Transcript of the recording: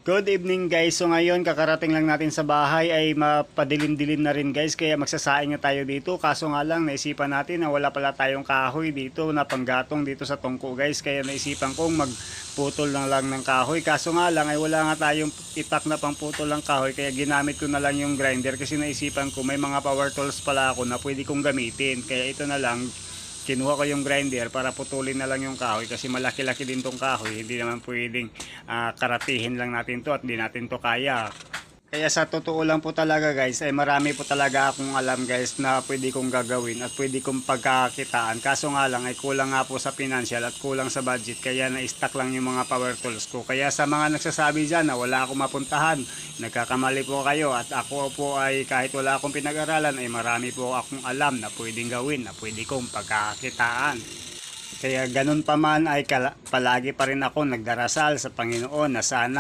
Good evening guys. So ngayon kakarating lang natin sa bahay ay mapadilim-dilim na rin guys. Kaya magsasaing na tayo dito. Kaso nga lang naisipan natin na wala pala tayong kahoy dito na panggatong dito sa tungko guys. Kaya naisipan kong magputol na lang ng kahoy. Kaso nga lang ay wala nga tayong itak na pangputol ng kahoy. Kaya ginamit ko na lang yung grinder kasi naisipan ko may mga power tools pala ako na pwede kong gamitin. Kaya ito na lang. Kinuha ko yung grinder para putulin na lang yung kahoy kasi malaki-laki din tong kahoy, hindi naman pwedeng karatihin lang natin to at hindi natin to kaya. Kaya sa totoo lang po talaga guys ay marami po talaga akong alam guys na pwede kong gagawin at pwede kong pagkakitaan. Kaso nga lang ay kulang nga po sa financial at kulang sa budget kaya na-stack lang yung mga power tools ko. Kaya sa mga nagsasabi dyan na wala akong mapuntahan, nagkakamali po kayo at ako po ay kahit wala akong pinag-aralan ay marami po akong alam na pwedeng gawin na pwede kong pagkakitaan. Kaya ganun pa man ay palagi pa rin ako nagdarasal sa Panginoon na sana